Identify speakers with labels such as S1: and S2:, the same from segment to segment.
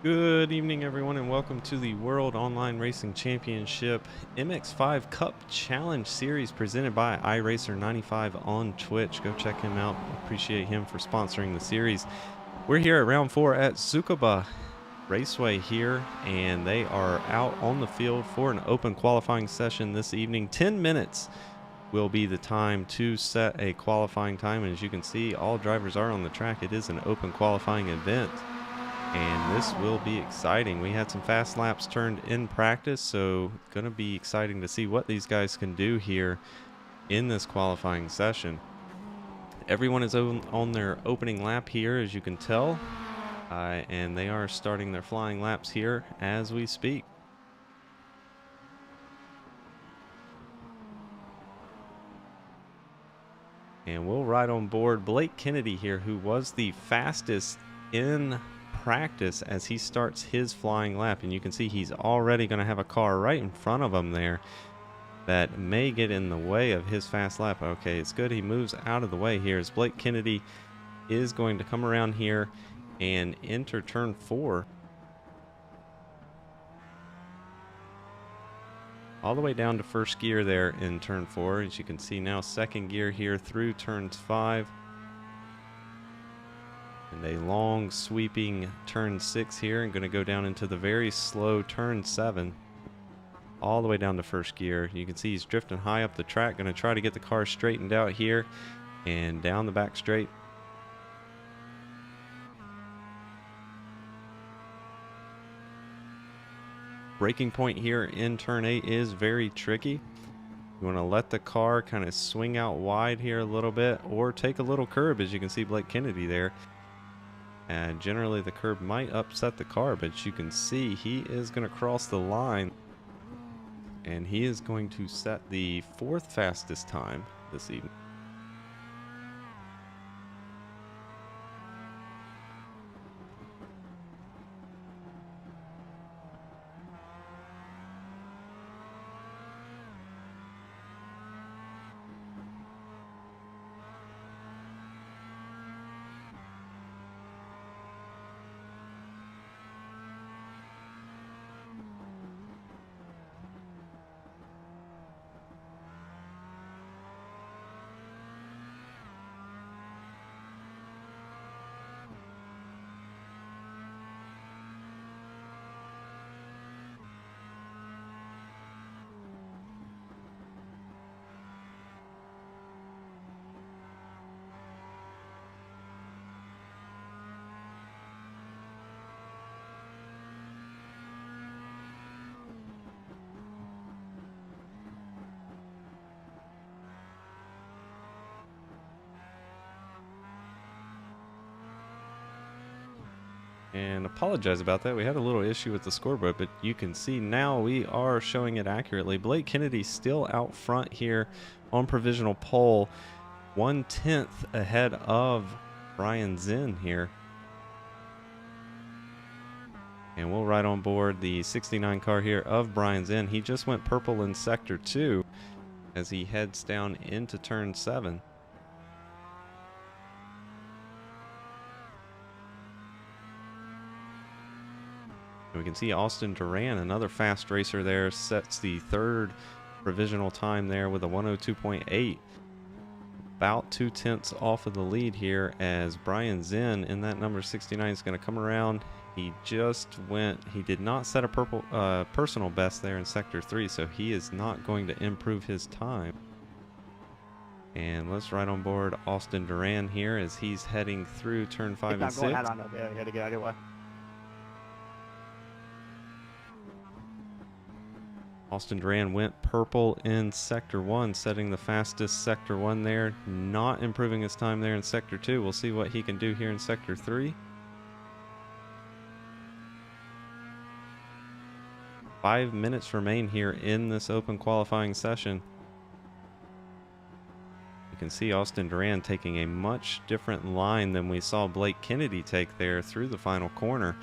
S1: Good evening, everyone, and welcome to the World Online Racing Championship MX5 Cup Challenge Series presented by iRACER95 on Twitch. Go check him out. Appreciate him for sponsoring the series. We're here at round 4 at Tsukuba Raceway here, and they are out on the field for an open qualifying session this evening. 10 minutes will be the time to set a qualifying time, and as you can see, all drivers are on the track. It is an open qualifying event, and this will be exciting. We had some fast laps turned in practice, so it's going to be exciting to see what these guys can do here in this qualifying session. Everyone is on their opening lap here, as you can tell, and they are starting their flying laps here as we speak. And we'll ride on board Blake Kennedy here, who was the fastest in practice as he starts his flying lap, and you can see he's already going to have a car right in front of him there that may get in the way of his fast lap. Okay, it's good he moves out of the way here as Blake Kennedy is going to come around here and enter turn 4 all the way down to first gear there in turn 4. As you can see now, second gear here through turns 5 and a long sweeping turn 6 here, and going to go down into the very slow turn 7 all the way down to first gear. You can see he's drifting high up the track, going to try to get the car straightened out here and down the back straight. Braking point here in turn 8 is very tricky. You want to let the car kind of swing out wide here a little bit, or take a little curb, as you can see Blake Kennedy there. And generally the curb might upset the car, but you can see he is going to cross the line, and he is going to set the 4th fastest time this evening. And apologize about that. We had a little issue with the scoreboard, but you can see now we are showing it accurately. Blake Kennedy still out front here on provisional pole, 1/10 ahead of Brian Zinn here. And we'll ride on board the 69 car here of Brian Zinn. He just went purple in sector 2 as he heads down into turn 7. We can see Austin Duran, another fast racer there, sets the 3rd provisional time there with a 102.8. About 2/10 off of the lead here, as Brian Zinn in that number 69 is going to come around. He did not set a personal best there in sector 3, so he is not going to improve his time. And let's ride on board Austin Duran here as he's heading through turn 5 and 6. Austin Duran went purple in sector 1, setting the fastest sector 1 there, not improving his time there in sector 2. We'll see what he can do here in sector 3. 5 minutes remain here in this open qualifying session. You can see Austin Duran taking a much different line than we saw Blake Kennedy take there through the final corner,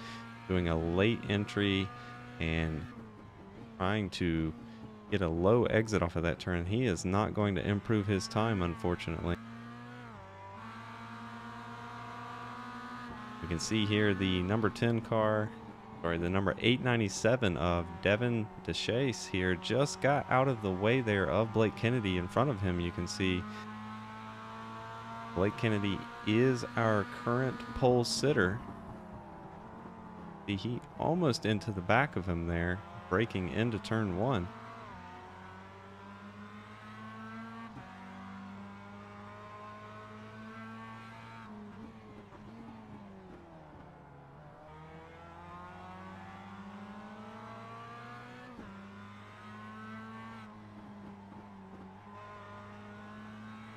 S1: doing a late entry and trying to get a low exit off of that turn. He is not going to improve his time, unfortunately. You can see here the number 10 car Sorry, the number 897 of Devin DeShase here just got out of the way there of Blake Kennedy. In front of him, you can see Blake Kennedy is our current pole sitter. See, he almost into the back of him there, breaking into turn one.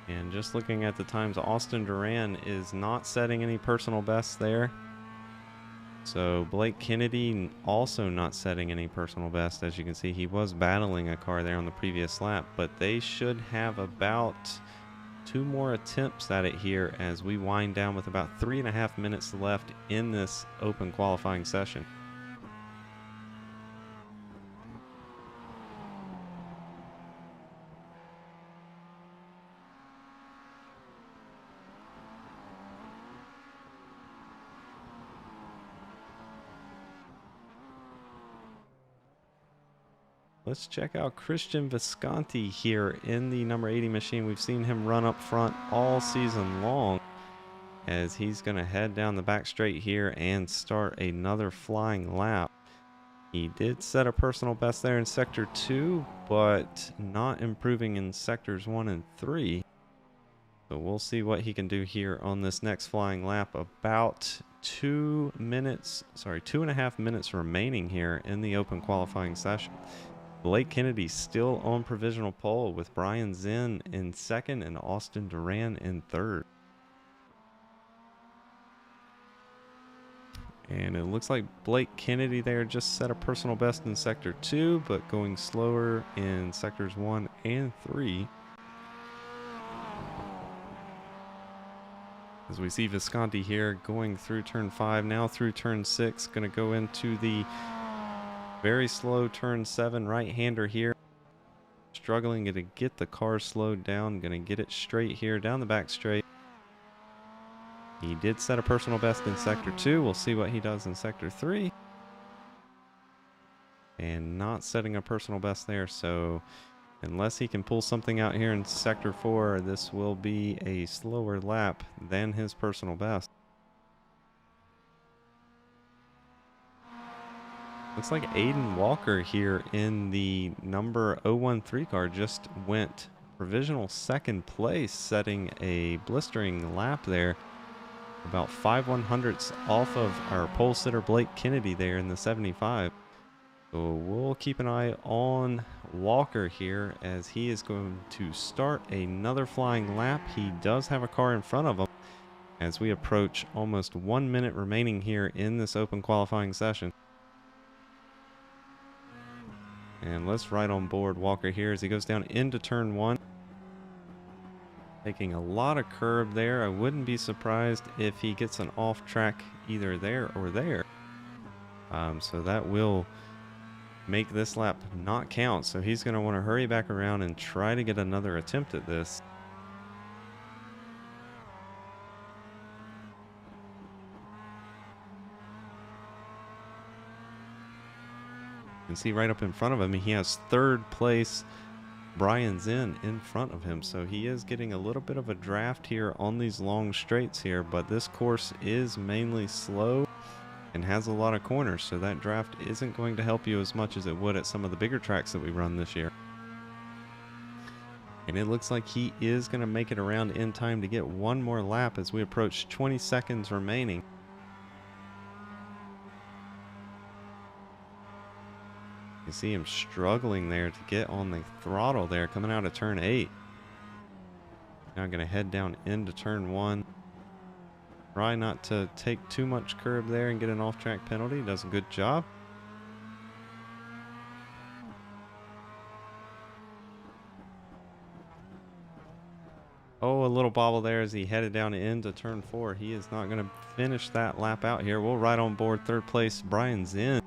S1: And just looking at the times, Austin Duran is not setting any personal bests there. So Blake Kennedy also not setting any personal best. As you can see, he was battling a car there on the previous lap, but they should have about 2 more attempts at it here as we wind down with about 3.5 minutes left in this open qualifying session. Let's check out Christian Visconti here in the number 80 machine. We've seen him run up front all season long as he's going to head down the back straight here and start another flying lap. He did set a personal best there in sector 2, but not improving in sectors 1 and 3. So we'll see what he can do here on this next flying lap. About 2.5 minutes remaining here in the open qualifying session. Blake Kennedy still on provisional pole with Brian Zinn in second and Austin Duran in third. And it looks like Blake Kennedy there just set a personal best in sector 2, but going slower in sectors 1 and 3. As we see Visconti here going through turn 5, now through turn 6, going to go into the very slow turn 7 right-hander here. Struggling to get the car slowed down. Going to get it straight here down the back straight. He did set a personal best in sector 2. We'll see what he does in sector 3. And not setting a personal best there. So unless he can pull something out here in sector 4, this will be a slower lap than his personal best. Looks like Aiden Walker here in the number 013 car just went provisional second place, setting a blistering lap there. About 5/100ths off of our pole sitter Blake Kennedy there in the 75. So we'll keep an eye on Walker here as he is going to start another flying lap. He does have a car in front of him as we approach almost 1 minute remaining here in this open qualifying session. And let's ride on board Walker here as he goes down into turn 1. Taking a lot of curb there. I wouldn't be surprised if he gets an off track either there or there. So that will make this lap not count. So he's going to want to hurry back around and try to get another attempt at this. You can see right up in front of him, he has third place Brian Zinn in front of him. So he is getting a little bit of a draft here on these long straights here, but this course is mainly slow and has a lot of corners, so that draft isn't going to help you as much as it would at some of the bigger tracks that we run this year. And it looks like he is going to make it around in time to get one more lap as we approach 20 seconds remaining. You see him struggling there to get on the throttle there coming out of turn 8. Now going to head down into turn 1. Try not to take too much curb there and get an off-track penalty. Does a good job. Oh, a little bobble there as he headed down into turn 4. He is not going to finish that lap out here. We'll ride on board third place Brian Zinn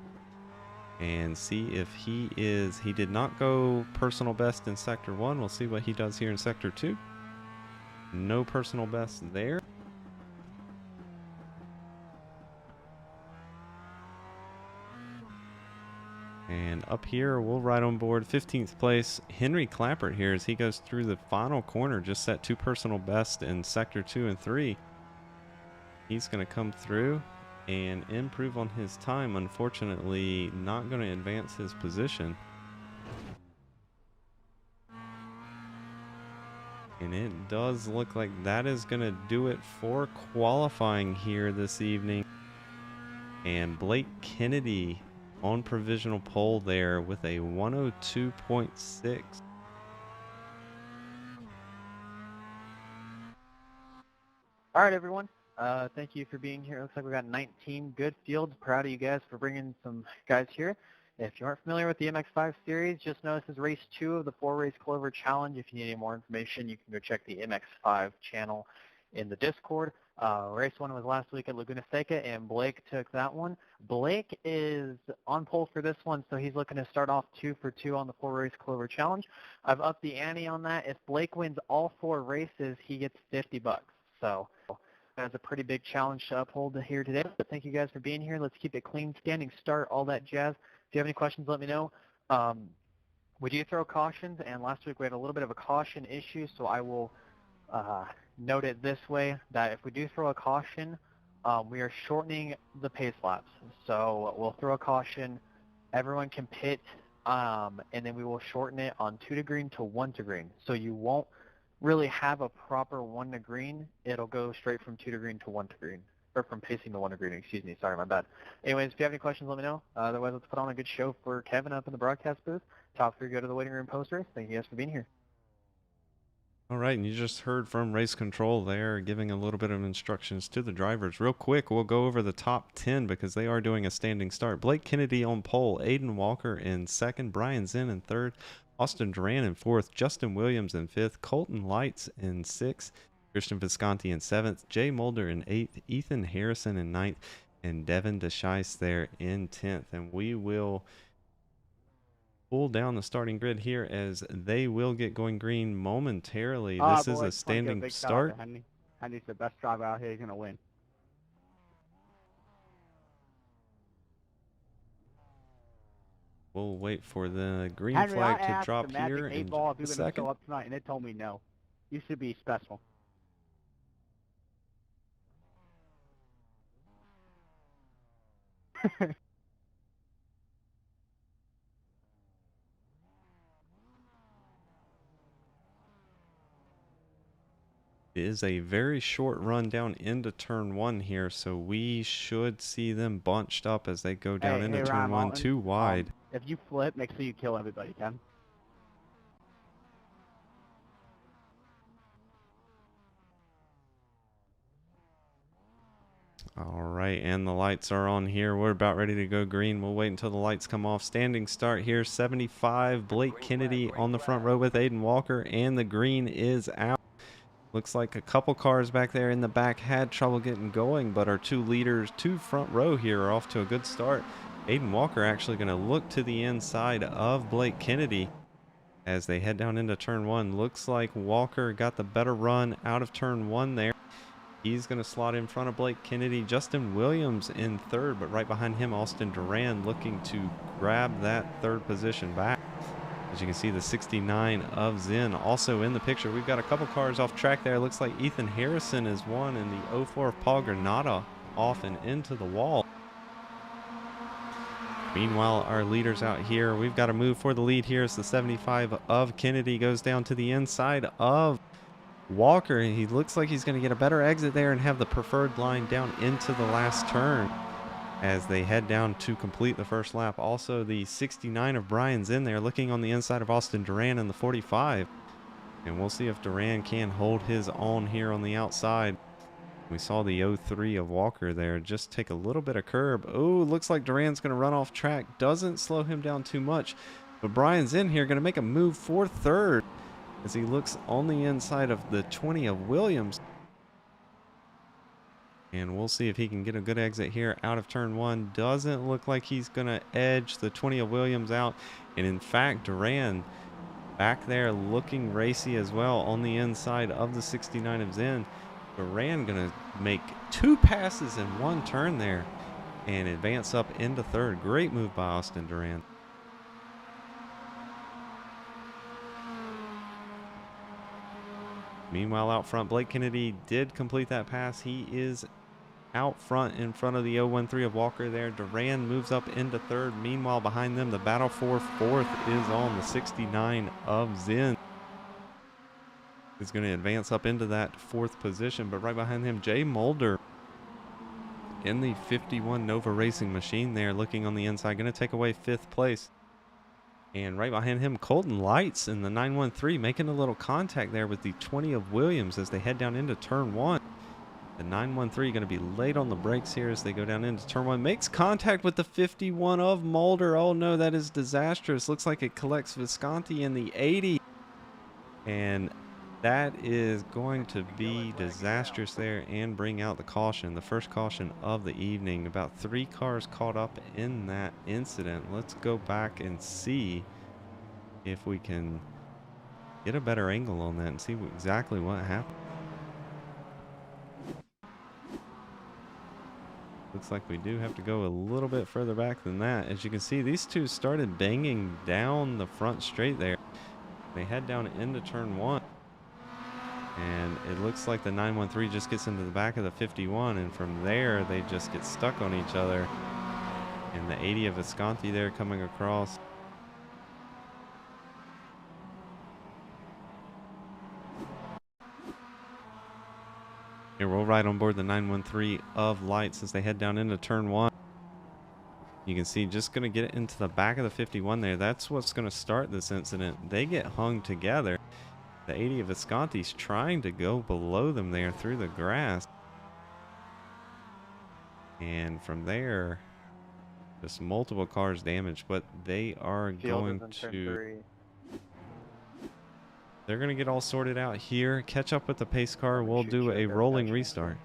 S1: and see if he did not go personal best in sector 1. We'll see what he does here in sector 2. No personal best there. And up here, we'll ride on board 15th place, Henry Clappert here as he goes through the final corner, just set 2 personal bests in sector 2 and 3. He's going to come through and improve on his time. Unfortunately, not going to advance his position. And it does look like that is going to do it for qualifying here this evening. And Blake Kennedy on provisional pole there with a 102.6.
S2: All right, everyone. Thank you for being here. It looks like we got 19 good fields. Proud of you guys for bringing some guys here. If you aren't familiar with the MX5 series, just know this is race 2 of the 4-race Clover Challenge. If you need any more information, you can go check the MX5 channel in the Discord. Race 1 was last week at Laguna Seca, and Blake took that one. Blake is on pole for this one, so he's looking to start off 2 for 2 on the 4-race Clover Challenge. I've upped the ante on that. If Blake wins all 4 races, he gets $50. So that's a pretty big challenge to uphold here today. But thank you guys for being here. Let's keep it clean, standing start, all that jazz. If you have any questions, let me know. We do throw cautions, and last week we had a little bit of a caution issue, so I will note it this way, that if we do throw a caution, we are shortening the pace laps. So we'll throw a caution, everyone can pit, and then we will shorten it on 2 to green to 1 to green. So you won't really have a proper 1 to green. It'll go straight from 2 to green to 1 to green. Or from pacing to 1 to green, excuse me. Sorry, my bad. Anyways, if you have any questions, let me know. Otherwise, let's put on a good show for Kevin up in the broadcast booth. Top 3 go to the waiting room post-race. Thank you guys for being here.
S1: All right, and you just heard from race control there, giving a little bit of instructions to the drivers. Real quick, we'll go over the top 10 because they are doing a standing start. Blake Kennedy on pole, Aiden Walker in second, Brian Zinn in third, Austin Duran in fourth, Justin Williams in fifth, Colton Lights in sixth, Christian Visconti in seventh, Jay Mulder in eighth, Ethan Harrison in ninth, and Devin DeShice there in 10th. And we will pull down the starting grid here as they will get going green momentarily. This is a standing start.
S3: Henry's the best driver out here. He's going to win.
S1: We'll wait for the green flag to drop here in a second.
S3: Up tonight, and they told me no. You should be special.
S1: It is a very short run down into turn 1 here, so we should see them bunched up as they go down into turn 1 too wide.
S3: If you flip, make sure you kill everybody, Ken.
S1: All right, and the lights are on here. We're about ready to go green. We'll wait until the lights come off. Standing start here, 75, Blake Kennedy on the front row with Aiden Walker, and the green is out. Looks like a couple cars back there in the back had trouble getting going, but our 2 leaders, 2 front row here are off to a good start. Aiden Walker actually going to look to the inside of Blake Kennedy as they head down into turn 1. Looks like Walker got the better run out of turn 1 there. He's going to slot in front of Blake Kennedy. Justin Williams in third, but right behind him, Austin Duran looking to grab that 3rd position back. As you can see, the 69 of Zinn also in the picture. We've got a couple cars off track there. Looks like Ethan Harrison is one, and the 04 of Paul Granada off and into the wall. Meanwhile, our leaders out here, we've got to move for the lead here as the 75 of Kennedy goes down to the inside of Walker. He looks like he's going to get a better exit there and have the preferred line down into the last turn as they head down to complete the first lap. Also, the 69 of Brian's in there looking on the inside of Austin Duran in the 45. And we'll see if Duran can hold his own here on the outside. We saw the 03 of Walker there just take a little bit of curb. Oh, looks like Duran's going to run off track. Doesn't slow him down too much. But Brian's in here going to make a move for 3rd as he looks on the inside of the 20 of Williams. And we'll see if he can get a good exit here out of turn 1. Doesn't look like he's going to edge the 20 of Williams out. And in fact, Duran back there looking racy as well on the inside of the 69 of Zinn. Duran going to make 2 passes in 1 turn there and advance up into 3rd. Great move by Austin Duran. Meanwhile, out front, Blake Kennedy did complete that pass. He is out front in front of the 013 of Walker there. Duran moves up into third. Meanwhile, behind them, the battle for fourth is on. The 69 of Zin is going to advance up into that fourth position. But right behind him, Jay Mulder in the 51 Nova Racing machine there, looking on the inside, going to take away fifth place. And right behind him, Colton Lights in the 913 making a little contact there with the 20 of Williams as they head down into turn one. The 913 going to be late on the brakes here as they go down into turn one. Makes contact with the 51 of Mulder. Oh no, that is disastrous. Looks like it collects Visconti in the 80. And that is going to be disastrous there and bring out the caution. The first caution of the evening. About 3 cars caught up in that incident. Let's go back and see if we can get a better angle on that and see exactly what happened. Looks like we do have to go a little bit further back than that. As you can see, these two started banging down the front straight there. They head down into turn one. And it looks like the 913 just gets into the back of the 51. And from there, they just get stuck on each other. And the 80 of Visconti there coming across. Here, we'll ride on board the 913 of Lights as they head down into turn one. You can see just going to get it into the back of the 51 there. That's what's going to start this incident. They get hung together. The 80 of Visconti's trying to go below them there through the grass. And from there, just multiple cars damaged, but they are going to... They're going to get all sorted out here. Catch up with the pace car. We'll do a rolling restart.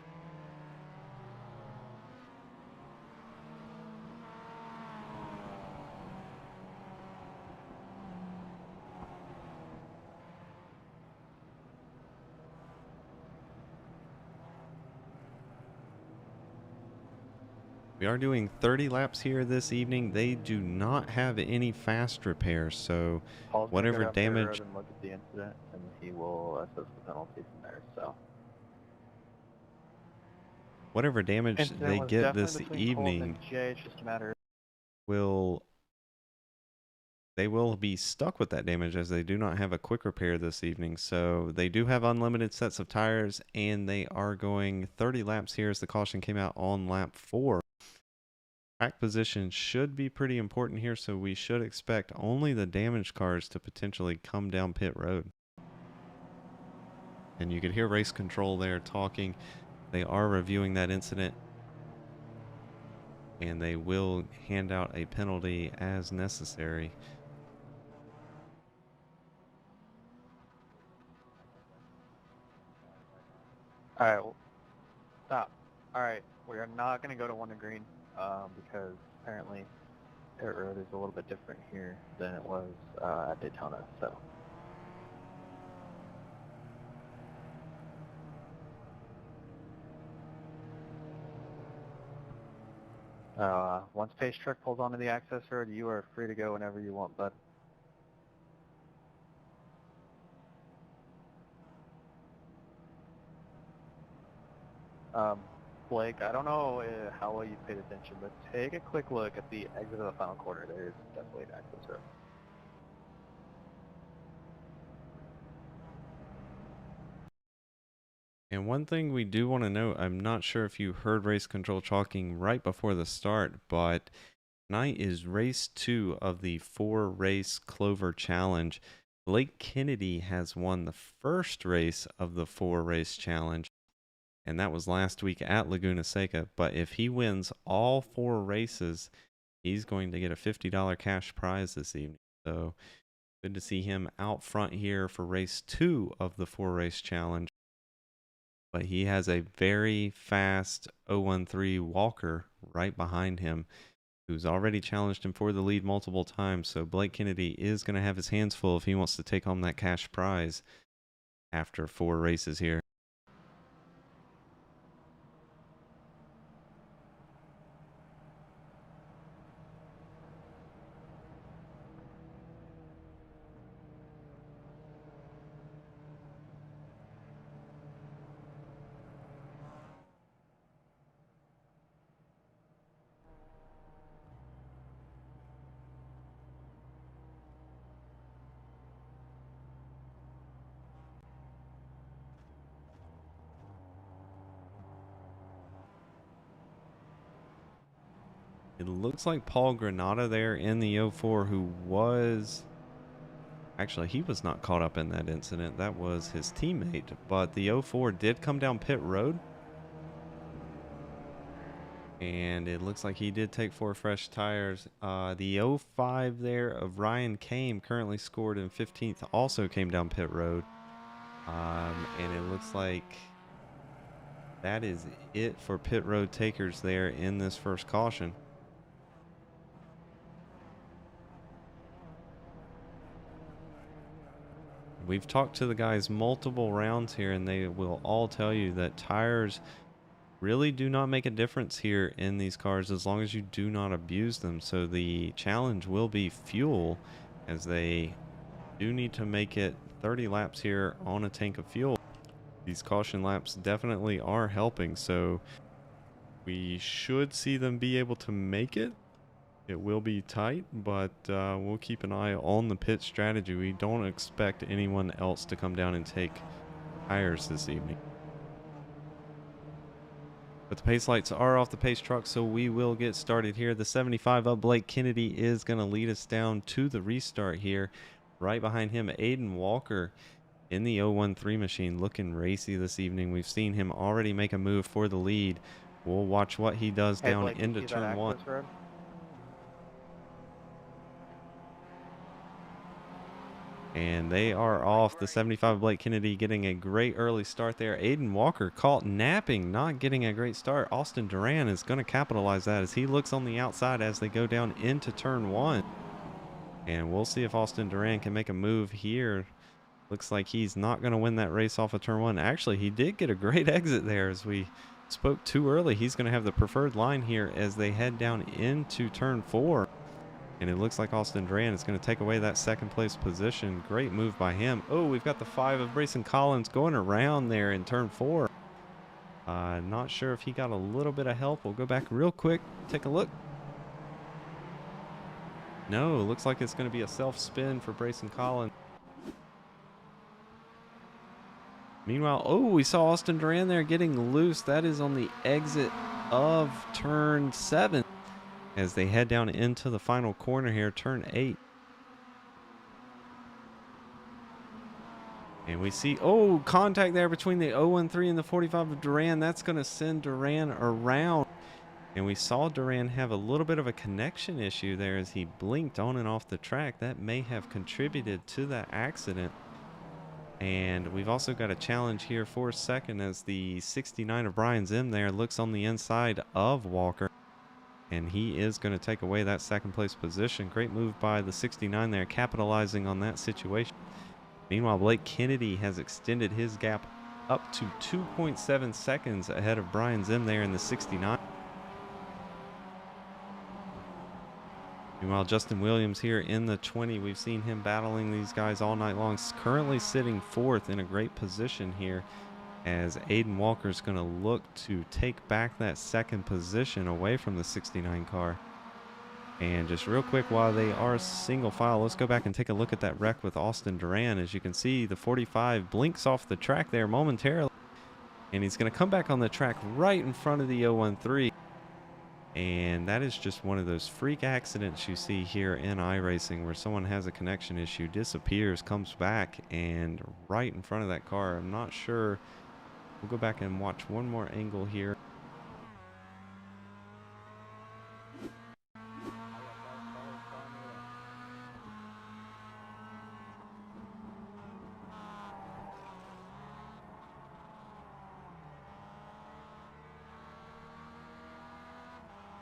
S1: We are doing 30 laps here this evening. They do not have any fast repairs, so
S2: Paul's
S1: whatever
S2: go
S1: damage...
S2: and look at the incident, and he will assess the penalty from there. So
S1: whatever damage
S2: incident
S1: they
S2: was
S1: get this
S2: definitely Colton
S1: evening
S2: and Jay. It's just a matter
S1: they will be stuck with that damage as they do not have a quick repair this evening. So they do have unlimited sets of tires, and they are going 30 laps here as the caution came out on lap 4. Track position should be pretty important here, so we should expect only the damaged cars to potentially come down pit road. And you could hear race control there talking. They are reviewing that incident, and they will hand out a penalty as necessary.
S2: All right, well, stop. All right, we are not going to go to one to green because apparently pit road is a little bit different here than it was at Daytona. So once Pace Truck pulls onto the access road, you are free to go whenever you want, bud. Blake, I don't know how well you paid attention, but take a quick look at the exit of the final quarter. There's definitely an access road.
S1: And one thing we do want to note, I'm not sure if you heard race control talking right before the start, but tonight is race 2 of the 4-race Clover Challenge. Blake Kennedy has won the first race of the 4-race challenge, and that was last week at Laguna Seca. But if he wins all 4 races, he's going to get a $50 cash prize this evening. So good to see him out front here for race 2 of the 4-race challenge. But he has a very fast 013 Walker right behind him, who's already challenged him for the lead multiple times. So Blake Kennedy is going to have his hands full if he wants to take home that cash prize after 4 races here. It looks like Paul Granata there in the 04, who was... Actually, he was not caught up in that incident. That was his teammate. But the 04 did come down pit road. And it looks like he did take 4 fresh tires. The 05 there of Ryan Kame currently scored in 15th. Also came down pit road. And it looks like that is it for pit road takers there in this first caution. We've talked to the guys multiple rounds here, and they will all tell you that tires really do not make a difference here in these cars as long as you do not abuse them. So the challenge will be fuel, as they do need to make it 30 laps here on a tank of fuel. These caution laps definitely are helping, so we should see them be able to make it. It will be tight, but we'll keep an eye on the pit strategy. We don't expect anyone else to come down and take tires this evening. But the pace lights are off the pace truck, so we will get started here. The 75 of Blake Kennedy is going to lead us down to the restart here. Right behind him, Aiden Walker in the 013 machine, looking racy this evening. We've seen him already make a move for the lead. We'll watch what he does down
S2: Blake,
S1: into turn 1.
S2: Road?
S1: And they are off. The 75 Blake Kennedy getting a great early start there. Aiden Walker caught napping, not getting a great start. Austin Duran is going to capitalize that as he looks on the outside as they go down into turn 1. And we'll see if Austin Duran can make a move here. Looks like he's not going to win that race off of turn 1. Actually, he did get a great exit there as we spoke too early. He's going to have the preferred line here as they head down into turn 4. And it looks like Austin Duran is going to take away that second place position. Great move by him. Oh, we've got the 5 of Brayson Collins going around there in turn 4. Not sure if he got a little bit of help. We'll go back real quick, take a look. No, looks like it's going to be a self-spin for Brayson Collins. Meanwhile, oh, we saw Austin Duran there getting loose. That is on the exit of turn 7. As they head down into the final corner here, turn 8. And we see, oh, contact there between the 013 and the 45 of Duran. That's going to send Duran around. And we saw Duran have a little bit of a connection issue there as he blinked on and off the track. That may have contributed to that accident. And we've also got a challenge here for second as the 69 of Brian Zim there looks on the inside of Walker. And he is going to take away that second place position. Great move by the 69 there, capitalizing on that situation. Meanwhile, Blake Kennedy has extended his gap up to 2.7 seconds ahead of Brian Zim there in the 69. Meanwhile, Justin Williams here in the 20. We've seen him battling these guys all night long. Currently sitting 4th in a great position here, as Aiden Walker is going to look to take back that second position away from the 69 car. And just real quick, while they are single file, let's go back and take a look at that wreck with Austin Duran. As you can see, the 45 blinks off the track there momentarily, and he's going to come back on the track right in front of the 013. And that is just one of those freak accidents you see here in iRacing, where someone has a connection issue, disappears, comes back, and right in front of that car. I'm not sure. We'll go back and watch one more angle here.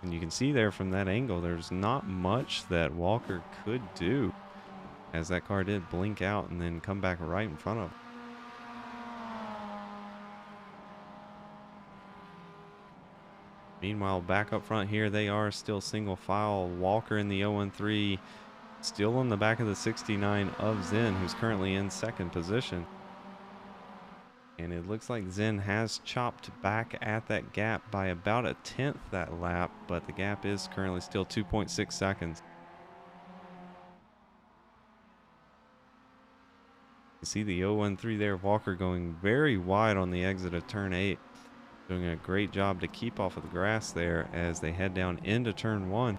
S1: And you can see there from that angle, there's not much that Walker could do, as that car did blink out and then come back right in front of him. Meanwhile, back up front here, they are still single file. Walker in the 013, still on the back of the 69 of Zen, who's currently in second position. And it looks like Zen has chopped back at that gap by about a 10th that lap, but the gap is currently still 2.6 seconds. You see the 013 there, Walker going very wide on the exit of turn 8. Doing a great job to keep off of the grass there as they head down into turn 1.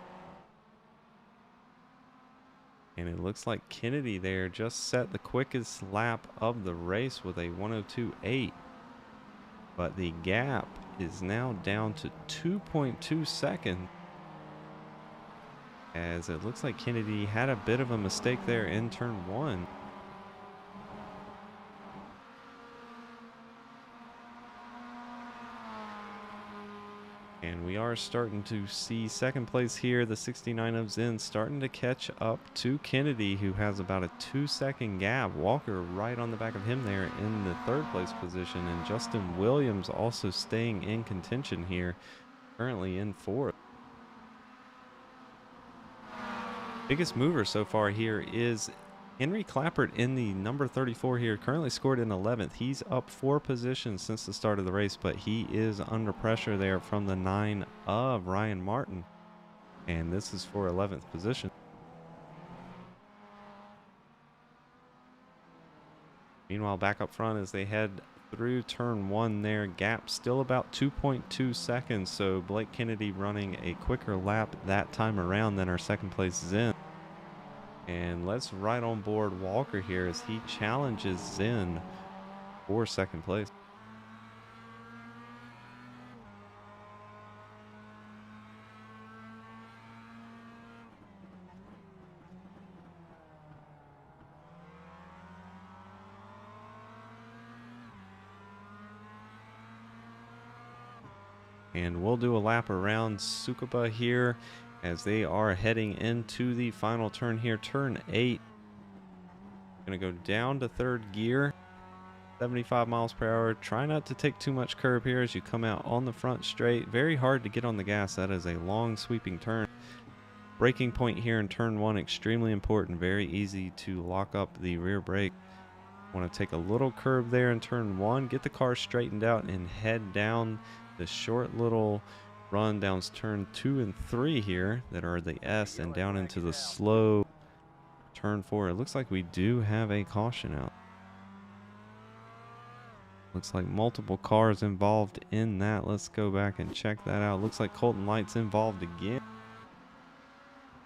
S1: And it looks like Kennedy there just set the quickest lap of the race with a 102.8. But the gap is now down to 2.2 seconds. As it looks like Kennedy had a bit of a mistake there in turn 1. And we are starting to see second place here. The 69 of Zen starting to catch up to Kennedy, who has about a 2-second gap. Walker right on the back of him there in the third place position. And Justin Williams also staying in contention here, currently in fourth. Biggest mover so far here is Henry Clappert in the number 34 here, currently scored in 11th. He's up 4 positions since the start of the race, but he is under pressure there from the 9 of Ryan Martin. And this is for 11th position. Meanwhile, back up front as they head through turn 1 there, gap still about 2.2 seconds. So Blake Kennedy running a quicker lap that time around than our second place Zen. And let's ride on board Walker here as he challenges Zen for second place. And we'll do a lap around Tsukuba here as they are heading into the final turn here, turn 8. Gonna go down to third gear, 75 miles per hour. Try not to take too much curb here as you come out on the front straight. Very hard to get on the gas. That is a long sweeping turn. Braking point here in turn 1, extremely important. Very easy to lock up the rear brake. Want to take a little curb there in turn 1, get the car straightened out and head down the short little run down turn 2 and 3 here that are the S and down into the slow turn 4. It looks like we do have a caution out. Looks like multiple cars involved in that. Let's go back and check that out. Looks like Colton Light's involved again.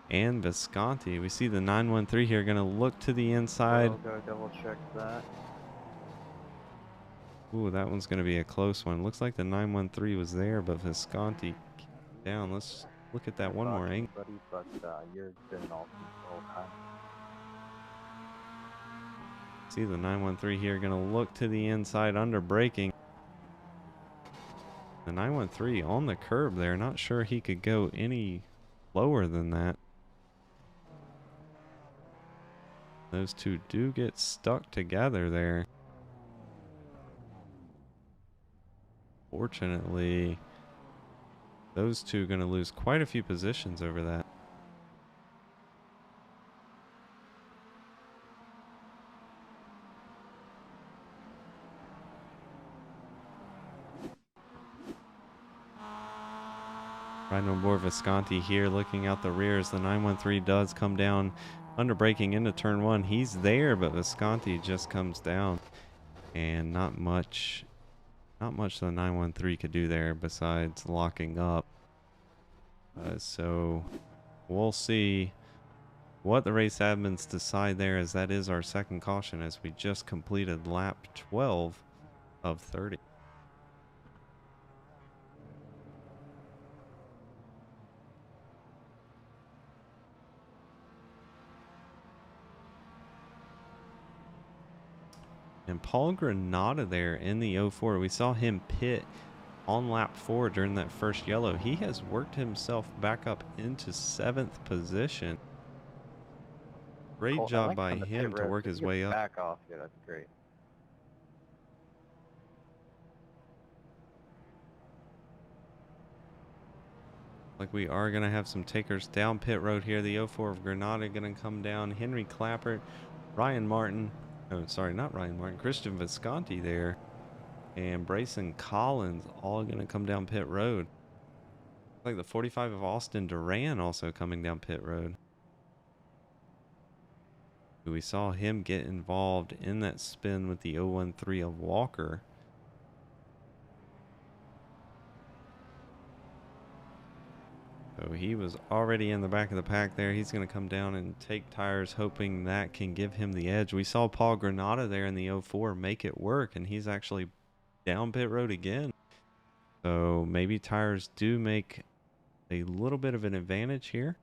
S1: And Visconti. We see the 913 here going to look to the inside.
S2: We'll go double check that.
S3: Ooh, that one's going to be a close one. Looks like the 913 was there, but Visconti down. Let's look at that one more angle.
S2: But you're been all time.
S3: See the 913 here going to look to the inside under braking. The 913 on the curb there. Not sure he could go any lower than that. Those two do get stuck together there. Fortunately, those two are going to lose quite a few positions over that. Riding on board Visconti here, looking out the rear as the 913 does come down under braking into turn 1. He's there, but Visconti just comes down, and not much the 913 could do there besides locking up. So we'll see what the race admins decide there, as that is our second caution as we just completed lap 12 of 30. And Paul Granada there in the 04, we saw him pit on lap 4 during that first yellow. He has worked himself back up into 7th position. Great job by him to work his way up.
S2: Back off, yeah, that's great.
S3: Like we are going to have some takers down pit road here. The 04 of Granada going to come down. Henry Clappert, Ryan Martin. Oh, sorry, not Ryan Martin. Christian Visconti there. And Brayson Collins all going to come down pit road. Like the 45 of Austin Duran also coming down pit road. We saw him get involved in that spin with the 013 of Walker. So he was already in the back of the pack there. He's going to come down and take tires, hoping that can give him the edge. We saw Paul Granata there in the 04 make it work, and he's actually down pit road again. So maybe tires do make a little bit of an advantage here.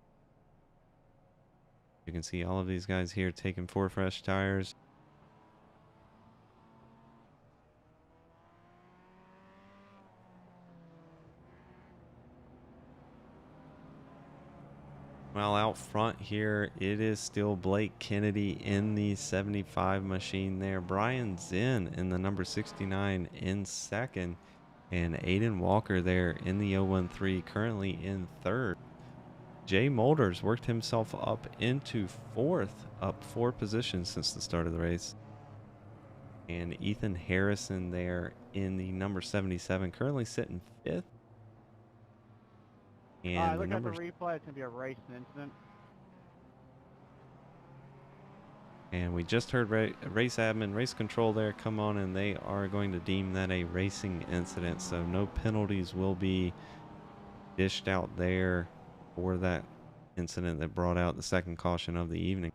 S3: You can see all of these guys here taking 4 fresh tires. Well, out front here, it is still Blake Kennedy in the 75 machine there. Brian Zinn in the number 69 in second. And Aiden Walker there in the 013, currently in third. Jay Mulders worked himself up into fourth, up 4 positions since the start of the race. And Ethan Harrison there in the number 77, currently sitting 5th. And
S2: look at the replay. It's going to be a racing incident.
S3: And we just heard race admin, race control there come on, and they are going to deem that a racing incident. So no penalties will be dished out there for that incident that brought out the second caution of the evening.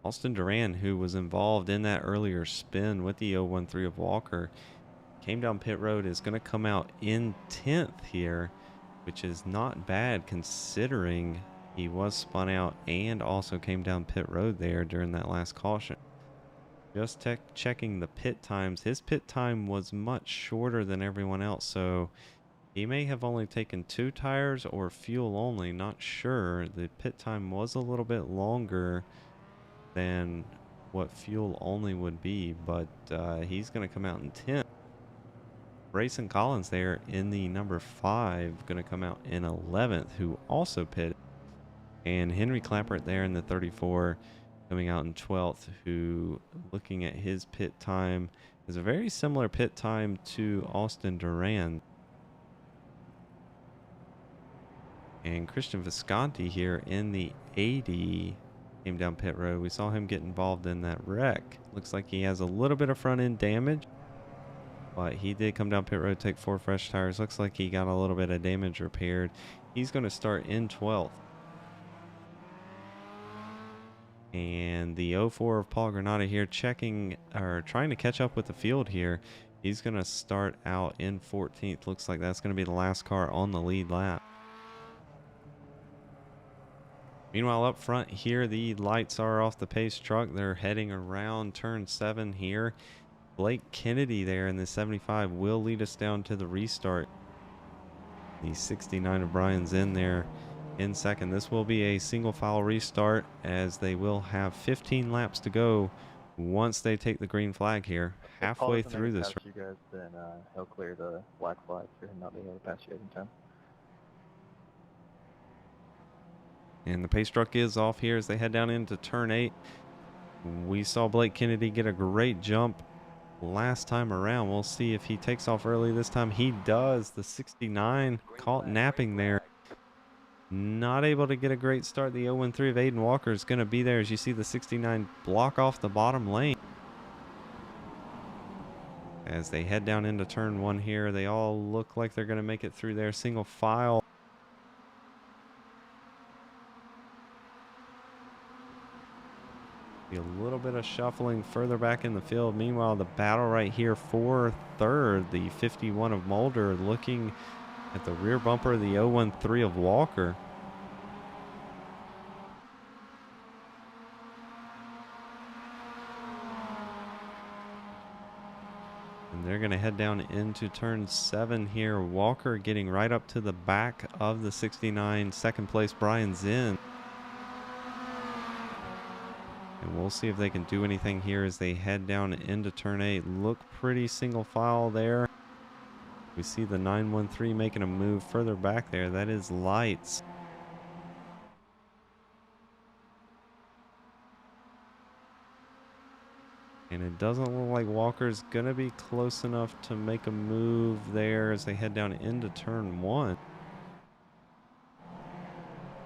S3: Austin Duran, who was involved in that earlier spin with the 013 of Walker, came down pit road, is going to come out in 10th here, which is not bad considering he was spun out and also came down pit road there during that last caution. Just checking the pit times. His pit time was much shorter than everyone else, so he may have only taken 2 tires or fuel only, not sure. The pit time was a little bit longer than what fuel only would be, but he's going to come out in 10th. Brayson Collins there in the number 5, going to come out in 11th, who also pitted. And Henry Clappert there in the 34, coming out in 12th, who, looking at his pit time, is a very similar pit time to Austin Duran. And Christian Visconti here in the 80 came down pit road. We saw him get involved in that wreck. Looks like he has a little bit of front end damage, but he did come down pit road, take 4 fresh tires. Looks like he got a little bit of damage repaired. He's going to start in 12th. And the 04 of Paul Granata here checking, or trying to catch up with the field here. He's going to start out in 14th. Looks like that's going to be the last car on the lead lap. Meanwhile, up front here, the lights are off the pace truck. They're heading around turn 7 here. Blake Kennedy there in the 75 will lead us down to the restart. The 69 of Brian's in there in second. This will be a single file restart, as they will have 15 laps to go once they take the green flag here, halfway through this.
S2: You guys, then he'll clear the black flag for him not being able to pass you in time.
S3: And the pace truck is off here as they head down into turn 8. We saw Blake Kennedy get a great jump last time around. We'll see if he takes off early this time. He does. The 69 caught napping there. Not able to get a great start. The 013 of Aiden Walker is going to be there as you see the 69 block off the bottom lane. As they head down into turn 1 here, they all look like they're going to make it through their single file. A little bit of shuffling further back in the field. Meanwhile, the battle right here for third, the 51 of Mulder, looking at the rear bumper of the 013 of Walker. And they're going to head down into turn 7 here. Walker getting right up to the back of the 69, second place Brian Zinn. And we'll see if they can do anything here as they head down into turn 8. Look pretty single file there. We see the 913 making a move further back there. That is Lights. And it doesn't look like Walker's going to be close enough to make a move there as they head down into turn 1.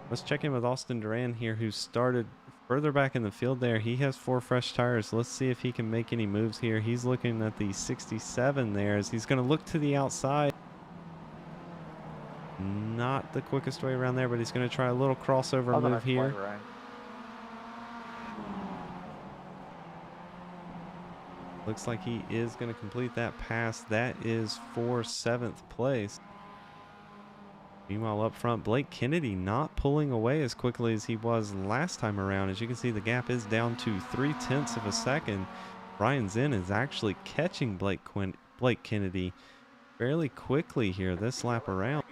S3: Let's check in with Austin Duran here, who started further back in the field there. He has 4 fresh tires. Let's see if he can make any moves here. He's looking at the 67 there as he's going to look to the outside. Not the quickest way around there, but he's going to try a little crossover move here.
S2: Ryan.
S3: Looks like he is going to complete that pass. That is for 7th place. Meanwhile, up front, Blake Kennedy not pulling away as quickly as he was last time around. As you can see, the gap is down to 0.3 of a second. Brian Zinn is actually catching Blake Kennedy fairly quickly here this lap around.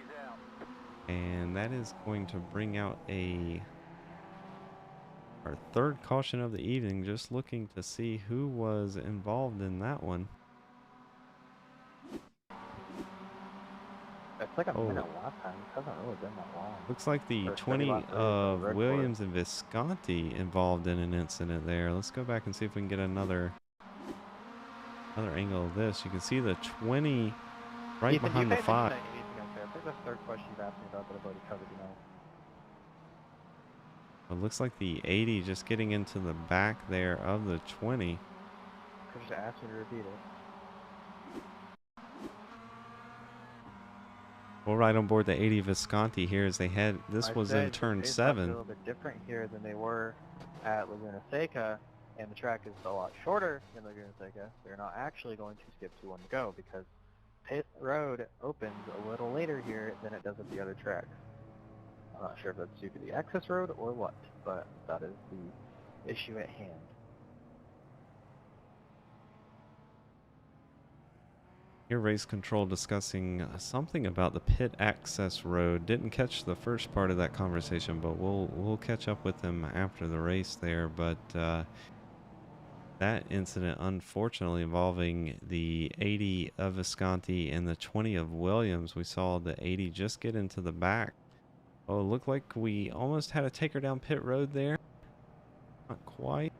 S3: And that is going to bring out our 3rd caution of the evening. Just looking to see who was involved in that one.
S2: It's like a minute lap time. It hasn't really been that long.
S3: Looks like the 20 of Williams and Visconti involved in an incident there. Let's go back and see if we can get another angle of this. You can see the 20 right
S2: Ethan,
S3: behind the 5.
S2: I think that's the 3rd question you've asked me about that I've already covered, you know.
S3: It looks like the 80 just getting into the back there of the 20.
S2: Could just ask me to repeat it.
S3: We'll ride on board the 80 Visconti here as they head. This was in turn 7.
S2: A little bit different here than they were at Laguna Seca, and the track is a lot shorter than Laguna Seca. They're not actually going to skip 2-1 to go because pit road opens a little later here than it does at the other tracks. I'm not sure if that's due to the access road or what, but that is the issue at hand.
S3: Here, race control discussing something about the pit access road. Didn't catch the first part of that conversation, but we'll catch up with them after the race there. But that incident, unfortunately, involving the 80 of Visconti and the 20 of Williams, we saw the 80 just get into the back. Oh, it looked like we almost had a taker down pit road there. Not quite.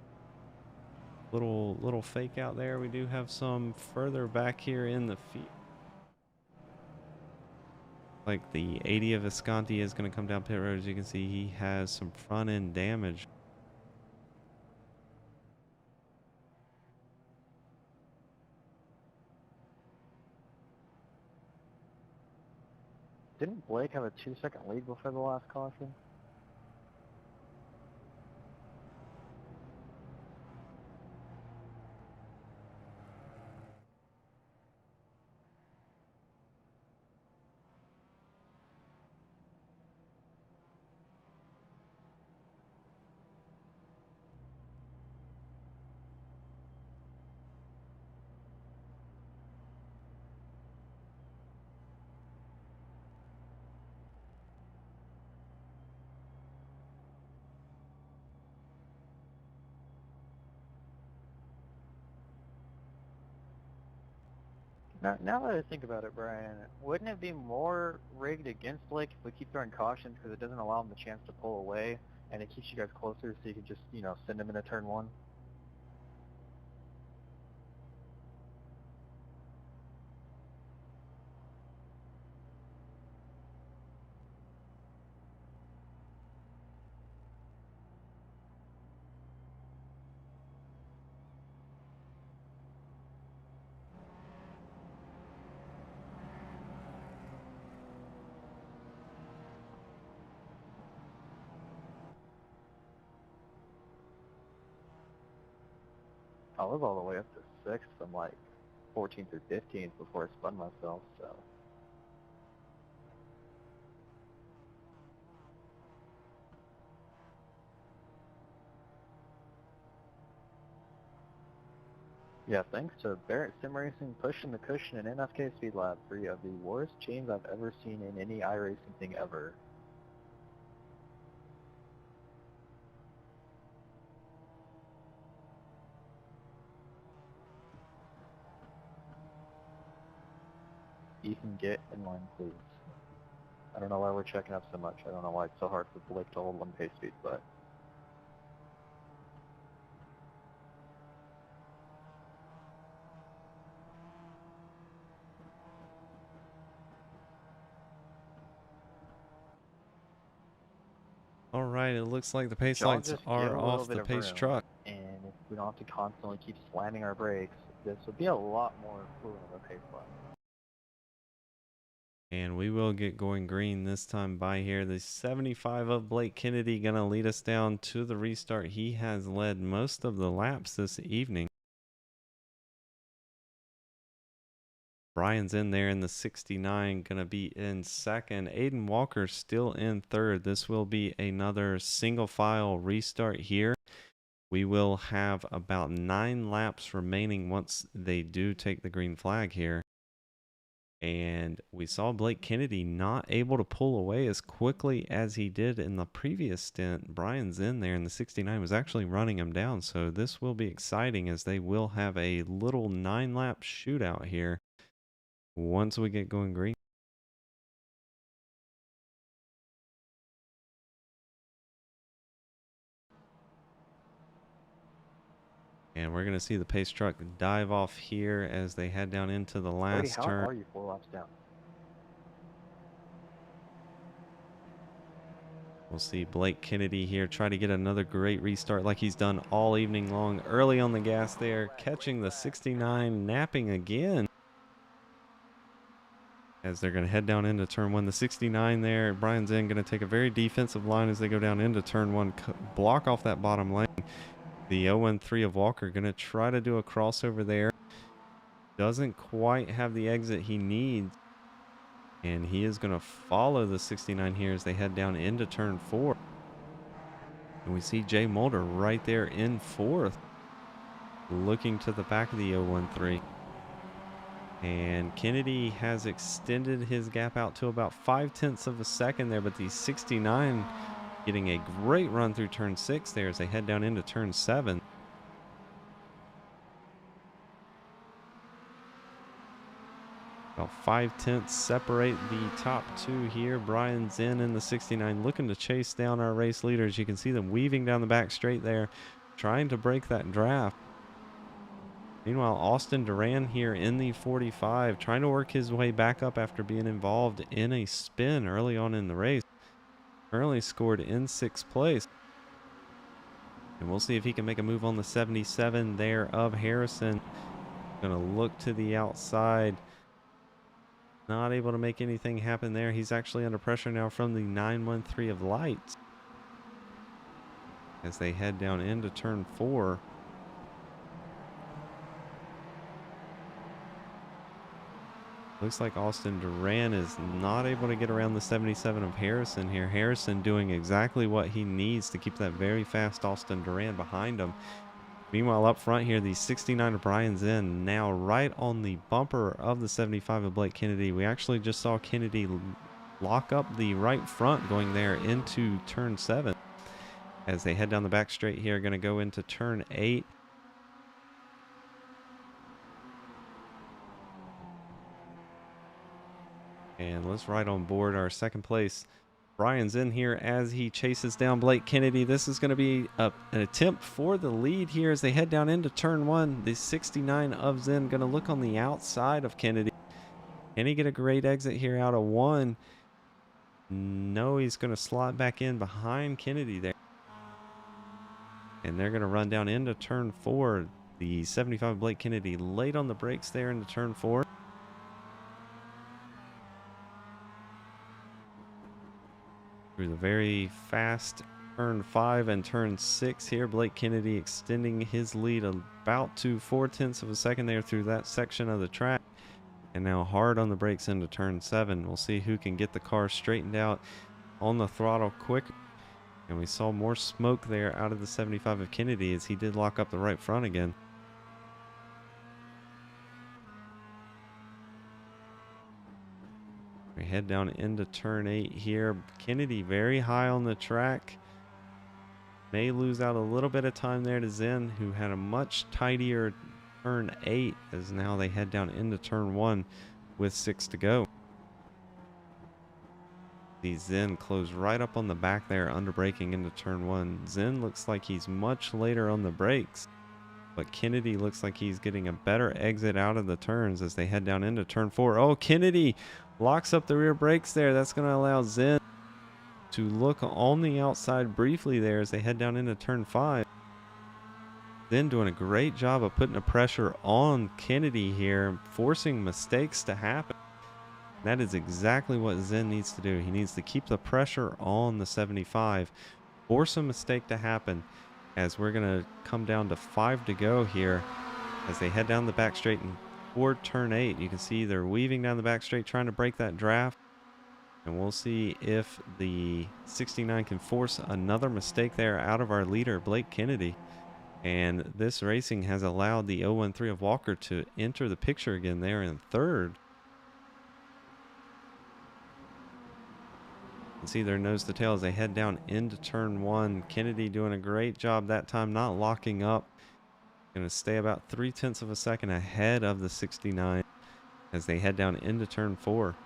S3: Little fake out there. We do have some further back here in the field. Like the 80 of Visconti is going to come down pit road. As you can see, he has some front end damage.
S2: Didn't Blake have a 2-second lead before the last caution? Now that I think about it, Brian, wouldn't it be more rigged against Blake if we keep throwing cautions because it doesn't allow him the chance to pull away and it keeps you guys closer so you can just, you know, send him into turn 1? I was all the way up to 6th from like 14th or 15th before I spun myself, so. Yeah, thanks to Barrett Sim Racing pushing the cushion in NFK Speed Lab 3 of the worst chains I've ever seen in any iRacing thing ever. Ethan, get in line, please. I don't know why we're checking up so much. I don't know why it's so hard for Blake to hold one pace speed, but...
S3: All right, it looks like the pace lights are off the pace truck.
S2: And if we don't have to constantly keep slamming our brakes, this would be a lot more fluid of a pace line.
S3: And we will get going green this time by here. The 75 of Blake Kennedy going to lead us down to the restart. He has led most of the laps this evening. Brian's in there in the 69, going to be in second. Aiden Walker still in third. This will be another single file restart here. We will have about 9 laps remaining once they do take the green flag here. And we saw Blake Kennedy not able to pull away as quickly as he did in the previous stint. Brian's in there, and the 69 was actually running him down. So this will be exciting as they will have a little 9-lap shootout here once we get going green. And we're going to see the pace truck dive off here as they head down into the last turn.
S2: How are you 4 laps down?
S3: We'll see Blake Kennedy here try to get another great restart like he's done all evening long. Early on the gas there, catching the 69, napping again. As they're going to head down into turn 1. The 69 there, Brian's in, going to take a very defensive line as they go down into turn 1, block off that bottom lane. The 013 of Walker going to try to do a crossover there. Doesn't quite have the exit he needs. And he is going to follow the 69 here as they head down into turn 4. And we see Jay Mulder right there in 4th. Looking to the back of the 013. And Kennedy has extended his gap out to about 0.5 of a second there. But the 69 getting a great run through turn 6 there as they head down into turn 7. About 0.5 separate the top 2 here. Brian's in the 69, looking to chase down our race leaders. You can see them weaving down the back straight there, trying to break that draft. Meanwhile, Austin Duran here in the 45, trying to work his way back up after being involved in a spin early on in the race. Currently scored in 6th place. And we'll see if he can make a move on the 77 there of Harrison. Going to look to the outside. Not able to make anything happen there. He's actually under pressure now from the 913 of Lights as they head down into turn 4. Looks like Austin Duran is not able to get around the 77 of Harrison here. Harrison doing exactly what he needs to keep that very fast Austin Duran behind him. Meanwhile, up front here, the 69 of Brian's in, now right on the bumper of the 75 of Blake Kennedy. We actually just saw Kennedy lock up the right front going there into turn 7. As they head down the back straight here, going to go into turn 8. And let's ride on board our second place. Brian's in here as he chases down Blake Kennedy. This is going to be an attempt for the lead here as they head down into turn 1. The 69 of Zen going to look on the outside of Kennedy. Can he get a great exit here out of 1? No, he's going to slot back in behind Kennedy there. And they're going to run down into turn 4. The 75 Blake Kennedy late on the brakes there into turn 4. Through the very fast turn 5 and turn 6 here. Blake Kennedy extending his lead about to 0.4 of a second there through that section of the track. And now hard on the brakes into turn 7. We'll see who can get the car straightened out on the throttle quick. And we saw more smoke there out of the 75 of Kennedy as he did lock up the right front again. We head down into turn 8 here. Kennedy very high on the track. May lose out a little bit of time there to Zen, who had a much tidier turn 8 as now they head down into turn 1 with 6 to go. The Zen close right up on the back there under braking into turn 1. Zen looks like he's much later on the brakes, but Kennedy looks like he's getting a better exit out of the turns as they head down into turn 4. Oh, Kennedy locks up the rear brakes there. That's going to allow Zen to look on the outside briefly there as they head down into turn 5. Zen doing a great job of putting the pressure on Kennedy here, forcing mistakes to happen That is exactly what Zen needs to do. He needs to keep the pressure on the 75, force a mistake to happen, as we're going to come down to 5 to go here as they head down the back straight and toward turn 8. You can see they're weaving down the back straight, trying to break that draft. And we'll see if the 69 can force another mistake there out of our leader, Blake Kennedy. And this racing has allowed the 013 of Walker to enter the picture again there in third. You can see their nose to tail as they head down into turn 1. Kennedy doing a great job that time, not locking up. Going to stay about 0.3 of a second ahead of the 69 as they head down into turn 4.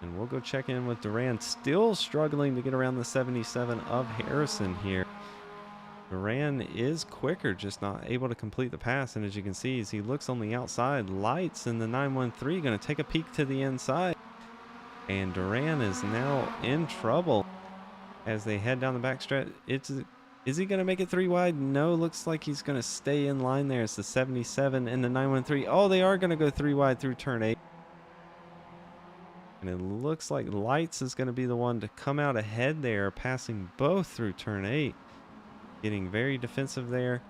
S3: And we'll go check in with Duran, still struggling to get around the 77 of Harrison here. Duran is quicker, just not able to complete the pass. And as you can see, as he looks on the outside, Lights in the 913 going to take a peek to the inside. And Duran is now in trouble as they head down the backstretch. Is he going to make it 3 wide? No, looks like he's going to stay in line there. It's the 77 and the 913. Oh, they are going to go 3 wide through turn 8. And it looks like Lights is going to be the one to come out ahead there, passing both through turn 8. Getting very defensive there.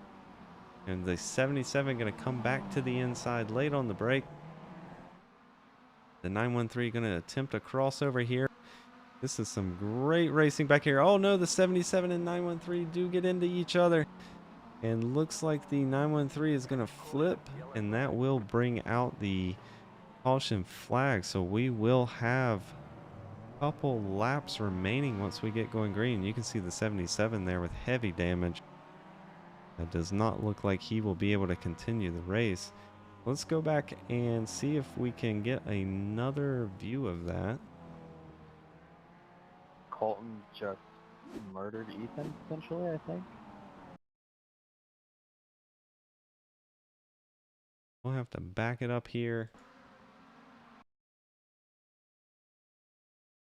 S3: And the 77 going to come back to the inside late on the break. The 913 going to attempt a crossover here. This is some great racing back here. Oh no, the 77 and 913 do get into each other. And looks like the 913 is going to flip. And that will bring out the caution flag. So we will have a couple laps remaining once we get going green. You can see the 77 there with heavy damage. That does not look like he will be able to continue the race. Let's go back and see if we can get another view of that.
S2: Colton just murdered Ethan, essentially, I think.
S3: We'll have to back it up here.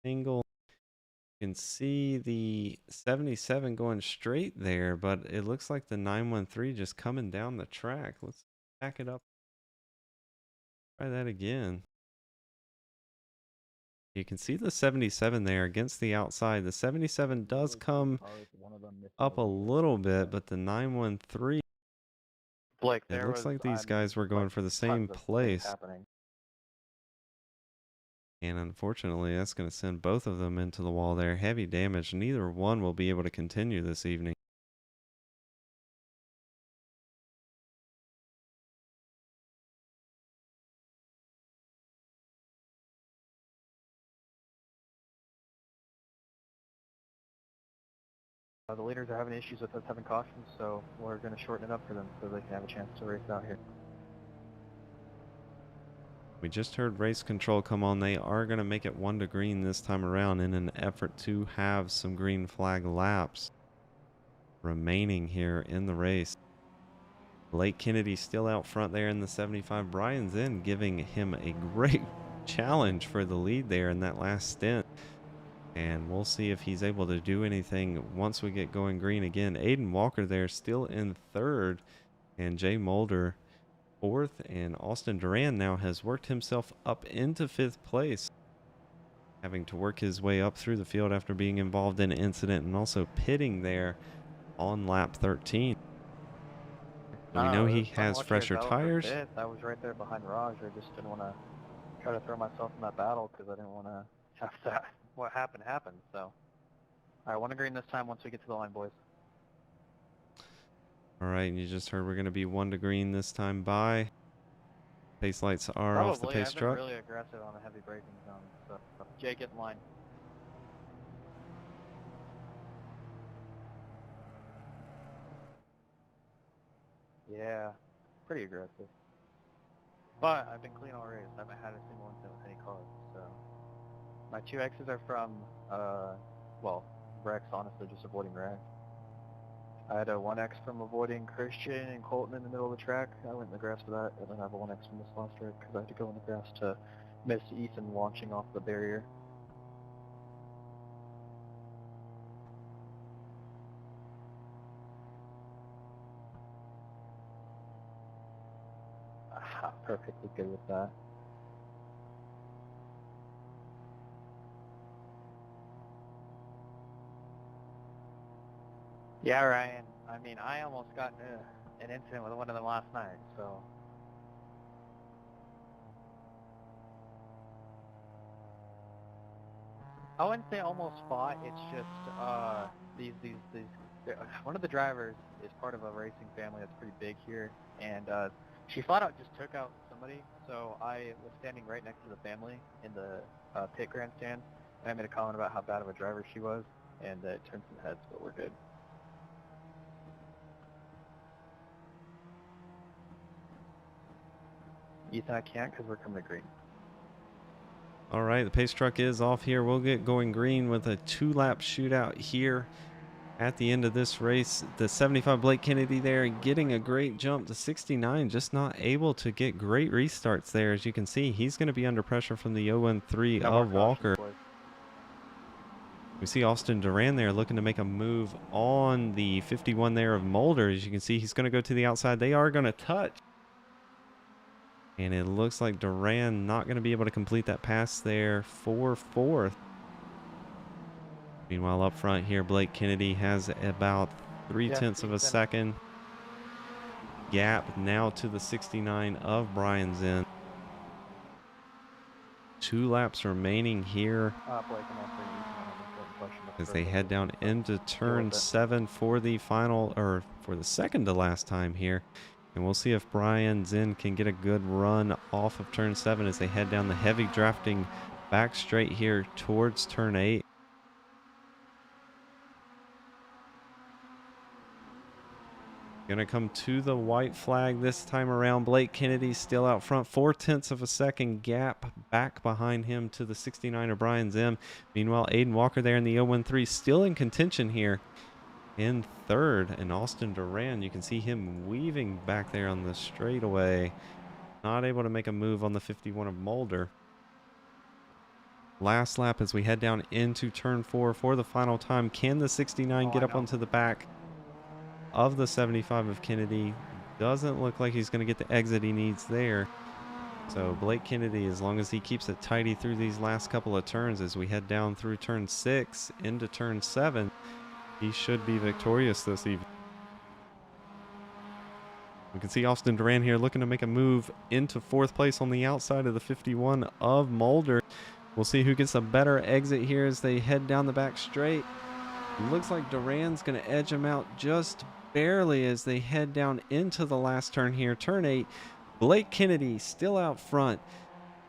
S3: Angle. You can see the 77 going straight there, but it looks like the 913 just coming down the track. Let's back it up. Try that again. You can see the 77 there against the outside. The 77 does come up a little bit, but the 913,
S2: Blake,
S3: it looks like these guys were going for the same place. And unfortunately, that's going to send both of them into the wall there. Heavy damage. Neither one will be able to continue this evening.
S2: The leaders are having issues with us having cautions, so we're going to shorten it up for them so they can have a chance to race out here.
S3: We just heard race control come on. They are going to make it 1 to green this time around in an effort to have some green flag laps remaining here in the race. Blake Kennedy still out front there in the 75. Brian Zen giving him a great challenge for the lead there in that last stint. And we'll see if he's able to do anything once we get going green again. Aiden Walker there still in third. And Jay Mulder fourth. And Austin Duran now has worked himself up into 5th place. Having to work his way up through the field after being involved in an incident and also pitting there on lap 13. So we know he has fresher tires.
S2: I was right there behind Raj. I just didn't want to try to throw myself in that battle because I didn't want to have that. What happened. So, all right, 1 to green this time once we get to the line, boys.
S3: All right, and you just heard we're going to be 1 to green this time by. Pace lights are off the pace truck.
S2: I've been really aggressive on the heavy braking zone. So, Jay, get in line. Yeah, pretty aggressive. But I've been clean all race. I haven't had a single incident with any cars, so. My 2 X's are from, well, wrecks, honestly, just avoiding wrecks. I had a 1X from avoiding Christian and Colton in the middle of the track. I went in the grass for that, and then I have a 1X from this last track because I had to go in the grass to Missed Ethan launching off the barrier. Perfectly good with that. Yeah, Ryan. I mean, I almost got in an incident with one of them last night, so. I wouldn't say almost fought. It's just one of the drivers is part of a racing family that's pretty big here, and she flat out just took out somebody. So I was standing right next to the family in the pit grandstand, and I made a comment about how bad of a driver she was, and it turned some heads, but we're good. Ethan, I can't because we're coming to green.
S1: All right, the pace truck is off here. We'll get going green with a 2-lap shootout here at the end of this race. The 75 Blake Kennedy there getting a great jump to 69, just not able to get great restarts there. As you can see, he's going to be under pressure from the 013 of Walker. We see Austin Duran there looking to make a move on the 51 there of Mulder. As you can see, he's going to go to the outside. They are going to touch. And it looks like Duran not going to be able to complete that pass there for fourth. Meanwhile, up front here, Blake Kennedy has about 0.3 of a second gap now to the 69 of Brian Zinn. 2 laps remaining here as they head down into turn 7 for the final, or for the second to last time here. And we'll see if Brian Zinn can get a good run off of turn 7 as they head down the heavy drafting back straight here towards turn 8. Gonna come to the white flag this time around. Blake Kennedy still out front, 0.4 of a second gap back behind him to the 69er Brian Zinn. Meanwhile, Aiden Walker there in the 013 still in contention here in third, and Austin Duran, you can see him weaving back there on the straightaway, not able to make a move on the 51 of Mulder. Last lap as we head down into turn 4 for the final time. Can the 69 get up onto the back of the 75 of Kennedy? Doesn't look like he's going to get the exit he needs there. So Blake Kennedy, as long as he keeps it tidy through these last couple of turns as we head down through turn 6 into turn 7, he should be victorious this evening. We can see Austin Duran here looking to make a move into 4th place on the outside of the 51 of Mulder. We'll see who gets a better exit here as they head down the back straight. It looks like Duran's going to edge him out just barely as they head down into the last turn here. Turn 8, Blake Kennedy still out front.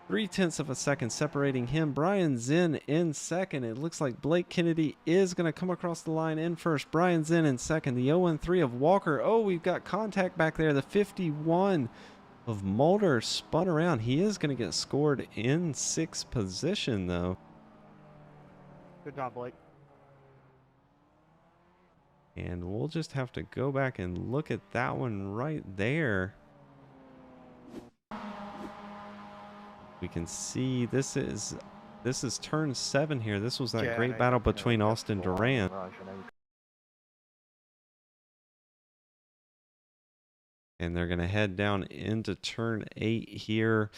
S1: 0.3 of a second separating him. Brian Zinn in second. It looks like Blake Kennedy is going to come across the line in first. Brian Zinn in second. The 013 of Walker. Oh, we've got contact back there. The 51 of Mulder spun around. He is going to get scored in 6th position, though.
S2: Good job, Blake.
S1: And we'll just have to go back and look at that one right there. We can see this is turn 7 here. This was that great battle between Austin Duran. And they're going to head down into turn 8 here.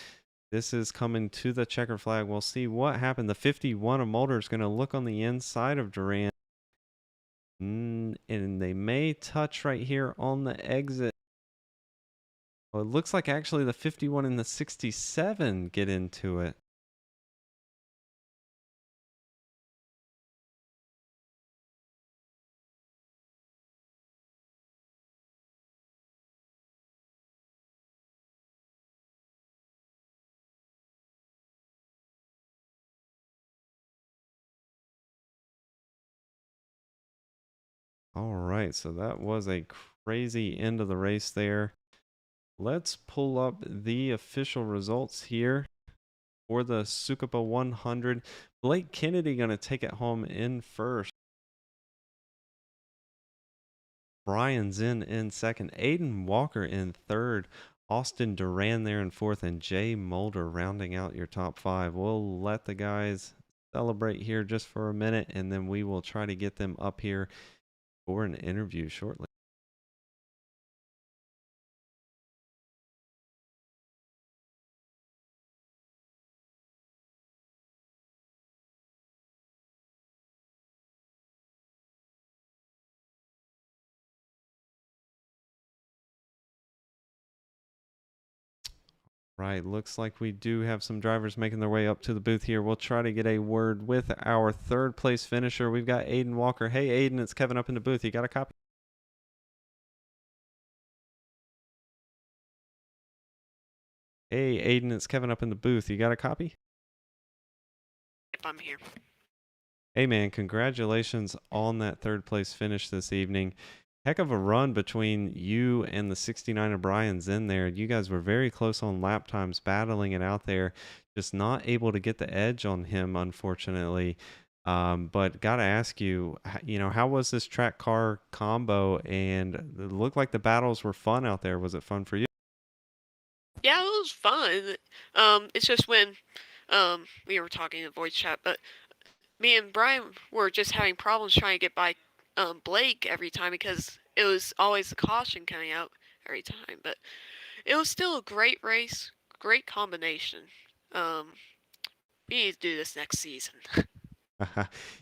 S1: This is coming to the checker flag. We'll see what happened. The 51 of Mulder is going to look on the inside of Duran. And they may touch right here on the exit. Well, it looks like actually the 51 and the 67 get into it. All right, so that was a crazy end of the race there. Let's pull up the official results here for the Tsukuba 100. Blake Kennedy going to take it home in first. Brian Zinn in second. Aiden Walker in third.
S3: Austin Duran there in fourth, and Jay Mulder rounding out your top five. We'll let the guys celebrate here just for a minute, and then we will try to get them up here for an interview shortly. Right, looks like we do have some drivers making their way up to the booth here. We'll try to get a word with our third place finisher. We've got Aiden Walker. Hey, Aiden, it's Kevin up in the booth. You got a copy? Hey, Aiden, it's Kevin up in the booth. You got a copy?
S4: If I'm here.
S3: Hey, man, congratulations on that third place finish this evening. Heck of a run between you and the 69 of Brian's in there. You guys were very close on lap times, battling it out there, just not able to get the edge on him, unfortunately. But got to ask you, how was this track car combo? And it looked like the battles were fun out there. Was it fun for you?
S4: Yeah, it was fun. It's just when we were talking in voice chat, but me and Brian were just having problems trying to get by Blake every time because it was always a caution coming out every time. But it was still a great race, great combination. We need to do this next season.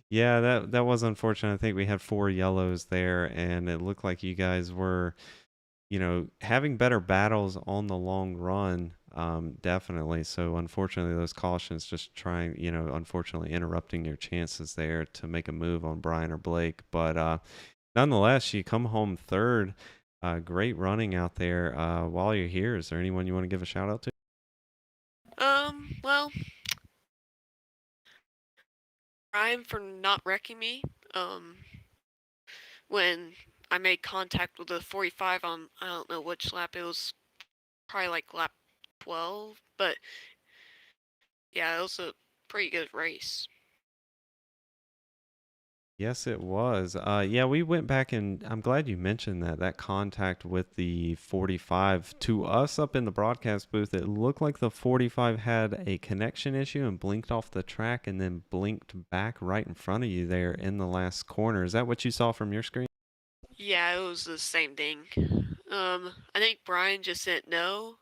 S3: Yeah, that was unfortunate. I think we had four yellows there, and it looked like you guys were, having better battles on the long run, definitely. So unfortunately, those cautions just trying, unfortunately interrupting your chances there to make a move on Brian or Blake. But nonetheless, you come home third. Great running out there. While you're here, is there anyone you want to give a shout out to?
S4: Well, Brian for not wrecking me. When I made contact with the 45 on, I don't know which lap, it was probably like lap 12, but yeah, it was a pretty good race.
S3: Yes, it was. Yeah, we went back and I'm glad you mentioned that contact with the 45 to us up in the broadcast booth. It looked like the 45 had a connection issue and blinked off the track and then blinked back right in front of you there in the last corner. Is that what you saw from your screen?
S4: Yeah, it was the same thing. I think Brian just didn't know.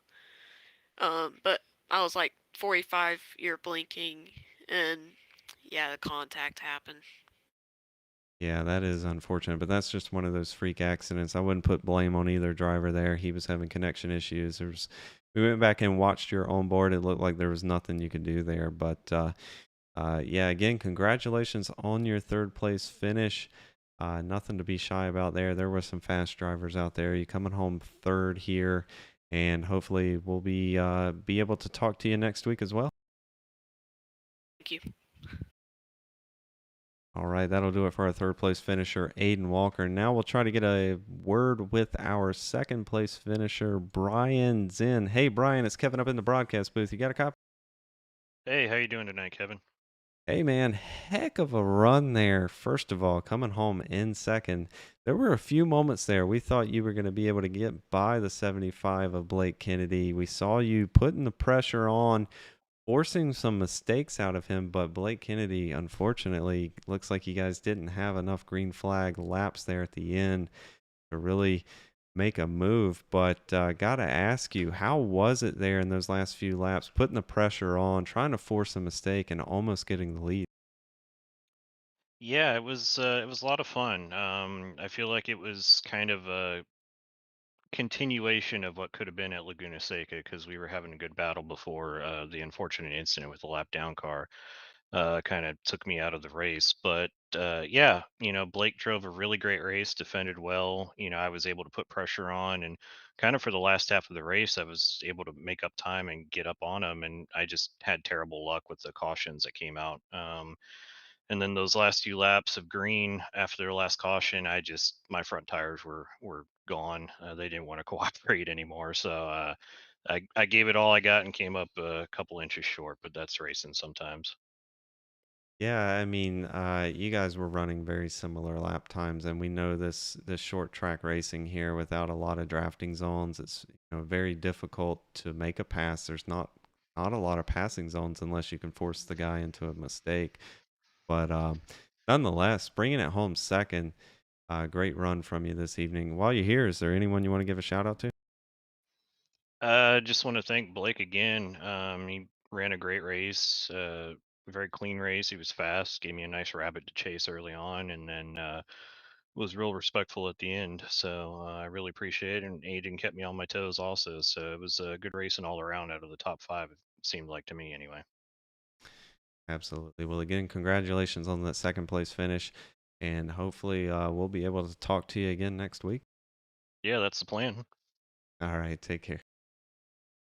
S4: But I was like 45, you're blinking, and yeah, the contact happened.
S3: Yeah, that is unfortunate, but that's just one of those freak accidents. I wouldn't put blame on either driver there. He was having connection issues. We went back and watched your onboard. It looked like there was nothing you could do there, but yeah, again, congratulations on your third place finish. Nothing to be shy about there. There were some fast drivers out there. You coming home third here, and hopefully we'll be able to talk to you next week as well.
S4: Thank you.
S3: All right, that'll do it for our third place finisher, Aiden Walker. Now we'll try to get a word with our second place finisher, Brian Zinn. Hey, Brian, it's Kevin up in the broadcast booth. You got a copy?
S5: Hey, how you doing tonight, Kevin?
S3: Hey, man, heck of a run there. First of all, coming home in second. There were a few moments there. We thought you were going to be able to get by the 75 of Blake Kennedy. We saw you putting the pressure on, forcing some mistakes out of him, but Blake Kennedy, unfortunately, looks like you guys didn't have enough green flag laps there at the end to really make a move. But gotta ask you, how was it there in those last few laps, putting the pressure on, trying to force a mistake, and almost getting the lead?
S5: Yeah, it was a lot of fun. I feel like it was kind of a continuation of what could have been at Laguna Seca because we were having a good battle before the unfortunate incident with the lap down car kind of took me out of the race. But yeah, Blake drove a really great race, defended well. I was able to put pressure on, and kind of for the last half of the race, I was able to make up time and get up on him. And I just had terrible luck with the cautions that came out. And then those last few laps of green after their last caution, my front tires were gone. They didn't want to cooperate anymore. So I gave it all I got and came up a couple inches short. But that's racing sometimes.
S3: Yeah, I mean, you guys were running very similar lap times, and we know this short track racing here without a lot of drafting zones, it's very difficult to make a pass. There's not a lot of passing zones unless you can force the guy into a mistake. But nonetheless, bringing it home second, great run from you this evening. While you're here, is there anyone you want to give a shout out to?
S5: Just want to thank Blake again. He ran a great race, very clean race. He was fast, gave me a nice rabbit to chase early on, and then was real respectful at the end. So I really appreciate it. And Aiden kept me on my toes also. So it was a good racing all around out of the top five, it seemed like to me anyway.
S3: Absolutely. Well, again, congratulations on that second place finish, and hopefully we'll be able to talk to you again next week.
S5: Yeah, that's the plan.
S3: All right, take care.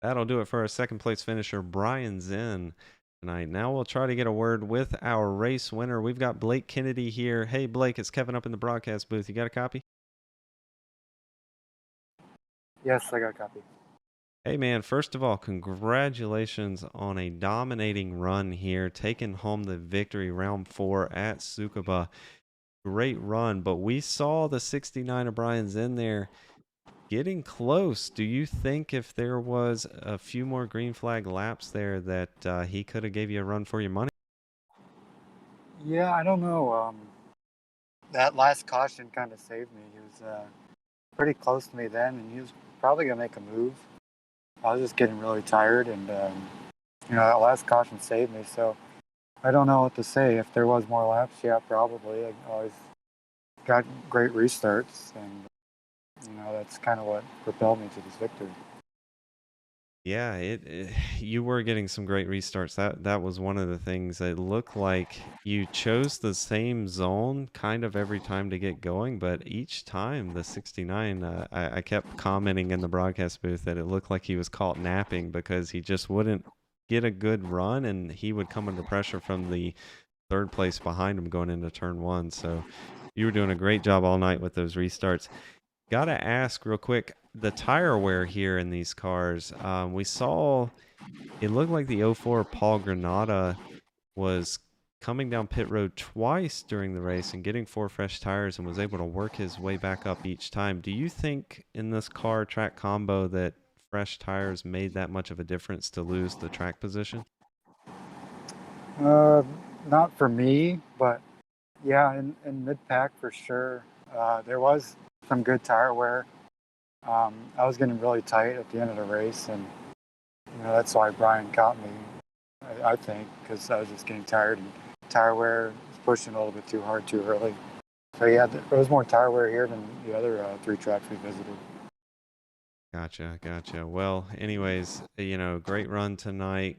S3: That'll do it for our second place finisher, Brian Zinn, tonight. Now we'll try to get a word with our race winner. We've got Blake Kennedy here. Hey, Blake, it's Kevin up in the broadcast booth. You got a copy?
S6: Yes, I got a copy.
S3: Hey, man, first of all, congratulations on a dominating run here, taking home the victory round 4 at Tsukuba. Great run, but we saw the 69 of Brian's in there getting close. Do you think if there was a few more green flag laps there that he could have gave you a run for your money?
S6: Yeah, I don't know. That last caution kind of saved me. He was pretty close to me then, and he was probably going to make a move. I was just getting really tired, and that last caution saved me. So I don't know what to say. If there was more laps, yeah, probably. I always got great restarts, and that's kind of what propelled me to this victory.
S3: Yeah, you were getting some great restarts. That was one of the things. It looked like you chose the same zone kind of every time to get going, but each time the 69, I kept commenting in the broadcast booth that it looked like he was caught napping because he just wouldn't get a good run, and he would come under pressure from the third place behind him going into turn 1. So you were doing a great job all night with those restarts. Gotta ask real quick, the tire wear here in these cars, we saw it looked like the '04 Paul Granada was coming down pit road twice during the race and getting 4 fresh tires and was able to work his way back up each time. Do you think in this car track combo that fresh tires made that much of a difference to lose the track position?
S6: Not for me, but yeah, in mid-pack for sure. There was some good tire wear. I was getting really tight at the end of the race, and that's why Brian caught me, I think, because I was just getting tired, and tire wear was pushing a little bit too hard too early. So yeah, there was more tire wear here than the other 3 tracks we visited.
S3: Gotcha. Well, anyways, great run tonight.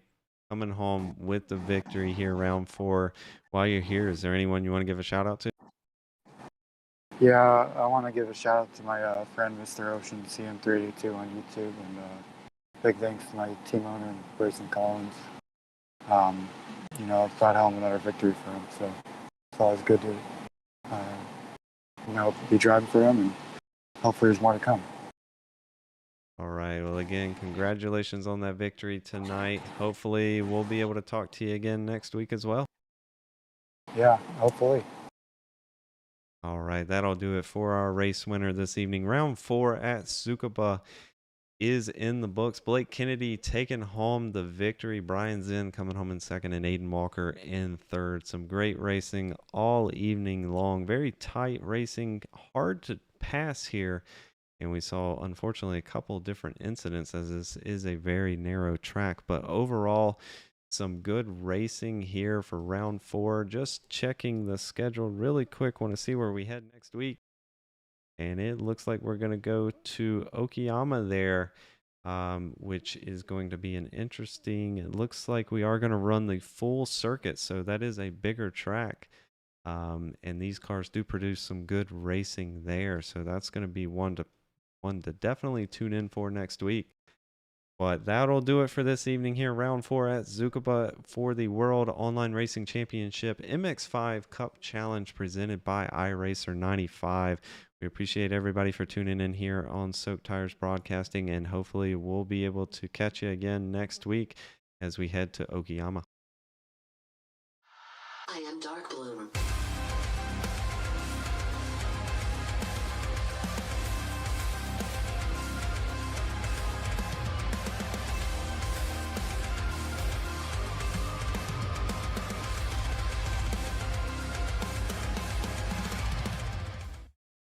S3: Coming home with the victory here, round 4. While you're here, is there anyone you want to give a shout out to?
S6: Yeah, I want to give a shout out to my friend Mr. Ocean CM382 on YouTube, and big thanks to my team owner Grayson Collins. It's brought home another victory for him, so it's always good to be driving for him, and hopefully there's more to come.
S3: All right. Well, again, congratulations on that victory tonight. Hopefully, we'll be able to talk to you again next week as well.
S6: Yeah, hopefully.
S3: All right. That'll do it for our race winner this evening. Round 4 at Tsukuba is in the books. Blake Kennedy taking home the victory. Brian Zinn coming home in second, and Aiden Walker in third. Some great racing all evening long. Very tight racing. Hard to pass here. And we saw, unfortunately, a couple different incidents as this is a very narrow track. But overall, some good racing here for round 4. Just checking the schedule really quick. Want to see where we head next week. And it looks like we're going to go to Okayama there, which is going to be an interesting. It looks like we are going to run the full circuit. So that is a bigger track. And these cars do produce some good racing there. So that's going to be one to definitely tune in for next week. But that'll do it for this evening here, round 4 at Tsukuba for the World Online Racing Championship MX5 Cup Challenge presented by iRACER95. We appreciate everybody for tuning in here on Soak Tires Broadcasting, and hopefully we'll be able to catch you again next week as we head to Okayama.
S7: I am Dark Blue.